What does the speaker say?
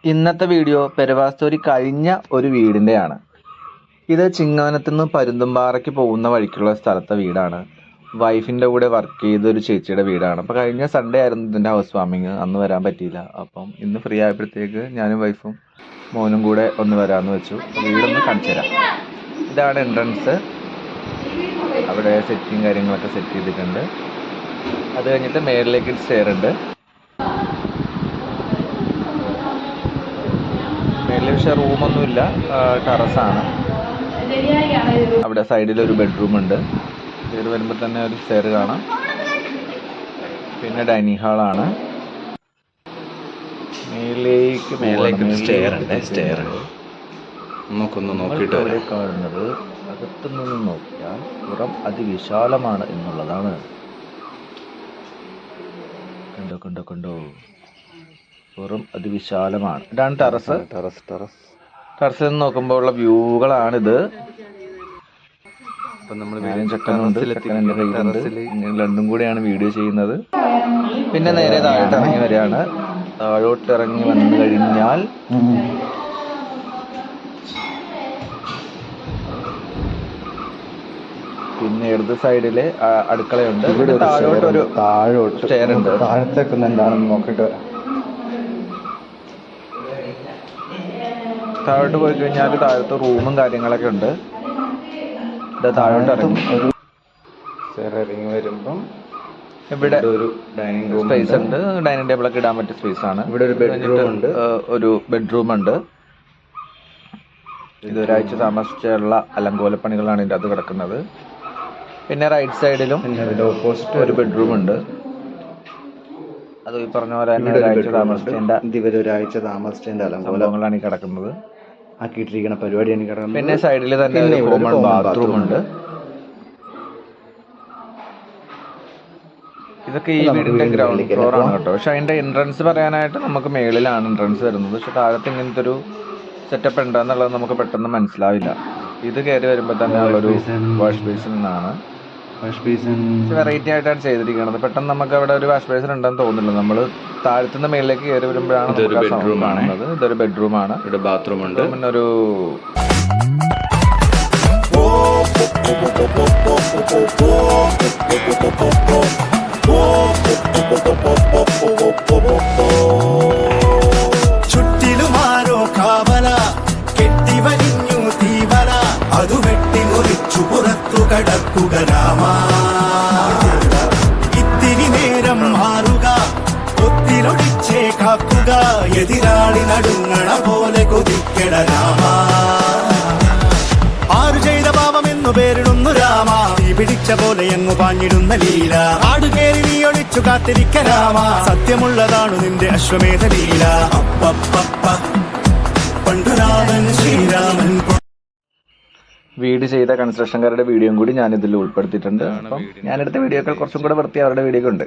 ഇന്നത്തെ വീഡിയോ പെരവാസ്തോരി കഴിഞ്ഞ ഒരു വീടിൻ്റെയാണ്. ഇത് ചിങ്ങവനത്തു നിന്ന് പരുന്തുംപാറയ്ക്ക് പോകുന്ന വഴിക്കുള്ള സ്ഥലത്തെ വീടാണ്. വൈഫിൻ്റെ കൂടെ വർക്ക് ചെയ്ത ഒരു ചേച്ചിയുടെ വീടാണ്. അപ്പോൾ കഴിഞ്ഞ സൺഡേ ആയിരുന്നു ഇതിൻ്റെ ഹൗസ് വാമിങ്. അന്ന് വരാൻ പറ്റിയില്ല. അപ്പം ഇന്ന് ഫ്രീ ആയപ്പോഴത്തേക്ക് ഞാനും വൈഫും മോനും കൂടെ ഒന്ന് വരാമെന്ന് വെച്ചു. അപ്പോൾ വീടൊന്ന് കാണിച്ചു തരാം. ഇതാണ് എൻട്രൻസ്. അവിടെ സെറ്റിങ് കാര്യങ്ങളൊക്കെ സെറ്റ് ചെയ്തിട്ടുണ്ട്. അത് കഴിഞ്ഞിട്ട് മേളിലേക്ക് സ്റ്റെയർ ഉണ്ട്. മേളിൽ പക്ഷേ റൂമൊന്നുമില്ല, ടെറസാണ്. അവിടെ സൈഡിൽ ഒരു ബെഡ്റൂം ഉണ്ട്. കയറി വരുമ്പോൾ തന്നെ ഒരു സ്റ്റെയർ കാണാം. പിന്നെ ഡൈനിങ് ഹാളാണ്. മേലേക്ക് സ്റ്റെയർ ഉണ്ട്. നമുക്കൊന്ന് നോക്കിയിട്ട് ഇവിടെ കാണുന്നത് അകത്തുനിന്ന് നോക്കിയാൽ പുറം അതിവിശാലമാണ് എന്നുള്ളതാണ്. കണ്ടോ പുറം അതിവിശാലമാണ്. ഇതാണ് ടെറസിൽ നിന്ന് നോക്കുമ്പോൾ ഉള്ള വ്യൂകളാണിത്. രണ്ടും കൂടെയാണ് വീഡിയോ ചെയ്യുന്നത്. പിന്നെ നേരെ താഴോട്ട് ഇറങ്ങി വരികയാണ്. താഴോട്ട് ഇറങ്ങി വന്നു കഴിഞ്ഞാൽ പിന്നെ ഇടത് സൈഡില് അടുക്കളയുണ്ട്. ഇവിടെ താഴോട്ട് സ്റ്റെയർ ഉണ്ട്. താഴത്തേക്ക് എന്താണെന്ന് നോക്കിയിട്ട് താഴോട്ട് പോയി കഴിഞ്ഞാൽ താഴത്ത് റൂമും കാര്യങ്ങളൊക്കെ ഉണ്ട്. താഴോട്ട് ഇറങ്ങി വരുമ്പം ഇവിടെ ഒരു ഡൈനിങ് റൂം സ്പേസ് ഉണ്ട്. ഡൈനിങ് ടേബിളൊക്കെ ഇടാൻ പറ്റിയ സ്പേസ് ആണ്. ഇവിടെ ഒരു ബെഡ്റൂം ഉണ്ട്. ഇത് ഒരാഴ്ച താമസിച്ചുള്ള അലങ്കോലപ്പണികളാണ് ഇതിൻ്റെ അത് കിടക്കുന്നത്. പിന്നെ റൈറ്റ് സൈഡിലും ഓപ്പോസിറ്റ് ഒരു ബെഡ്റൂം ഉണ്ട്. അത് ഈ പറഞ്ഞ പോലെ തന്നെ ഒരാഴ്ച താമസിച്ചതിന്റെ അലങ്കോലങ്ങളാണ് ഈ കിടക്കുന്നത്, ആക്കിയിട്ടിരിക്കുന്ന പരിപാടിയാണ് കിടക്കുന്നത്. പിന്നെ സൈഡിൽ തന്നെ കോമൺ ബാത്റൂം ഉണ്ട്. ഇതൊക്കെ ഈ വീടിന്റെ ഗ്രൗണ്ട് ഫ്ലോർ ആണ് കേട്ടോ. പക്ഷെ അതിന്റെ എൻട്രൻസ് പറയാനായിട്ട് നമുക്ക് മേളിലാണ് എൻട്രൻസ് വരുന്നത്. പക്ഷെ താഴത്ത് ഇങ്ങനത്തെ ഒരു സെറ്റപ്പ് ഉണ്ടെന്നുള്ളത് നമുക്ക് പെട്ടെന്ന് മനസ്സിലാവില്ല. ഇത് കയറി വരുമ്പോൾ തന്നെ ഉള്ളൊരു വാഷ് ബേസിൻ ആണ്. വെറൈറ്റി ആയിട്ടാണ് ചെയ്തിരിക്കുന്നത്. പെട്ടെന്ന് നമുക്ക് അവിടെ ഒരു വാഷ് ബേസിൻ ഉണ്ടെന്ന് തോന്നില്ല. നമ്മൾ താഴത്തുനിന്ന് മേളിലേക്ക് കയറി വരുമ്പോഴാണ് കാണുന്നത്. ഇതൊരു ബെഡ്റൂം ആണ്. ഇവിടെ ബാത്റൂം ഉണ്ട്. പിന്നെ ഒരു ചുറ്റിലുമാരോ കാവല കെട്ടിവലിഞ്ഞു തീവല അതു വെട്ടി മുറിച്ചു പുറത്തു കടക്കുക രാമ. ഇത്തിരി നേരം മാറുക ഒത്തിലൊടിച്ചേ കാക്കുക എതിരാളി നടുങ്ങണ പോലെ കൊതിക്കട രാമ. ആരു ചെയ്ത പാപമെന്നു പേരിടുന്നു രാമ. തീ പിടിച്ച പോലെ എങ്ങു പാഞ്ഞിടുന്ന ലീല. ആടുകേറി നീ ഒളിച്ചു കാത്തിരിക്ക രാമ. സത്യമുള്ളതാണു നിന്റെ അശ്വമേധ ലീല. പണ്ടു രാമൻ ശ്രീരാമൻ. വീട് ചെയ്ത കൺസ്ട്രക്ഷൻകാരുടെ വീഡിയോയും കൂടി ഞാൻ ഇതിൽ ഉൾപ്പെടുത്തിയിട്ടുണ്ട്. അപ്പം ഞാനെടുത്ത വീഡിയോകൾ കുറച്ചും കൂടെ വൃത്തി അവരുടെ വീഡിയോ ഉണ്ട്.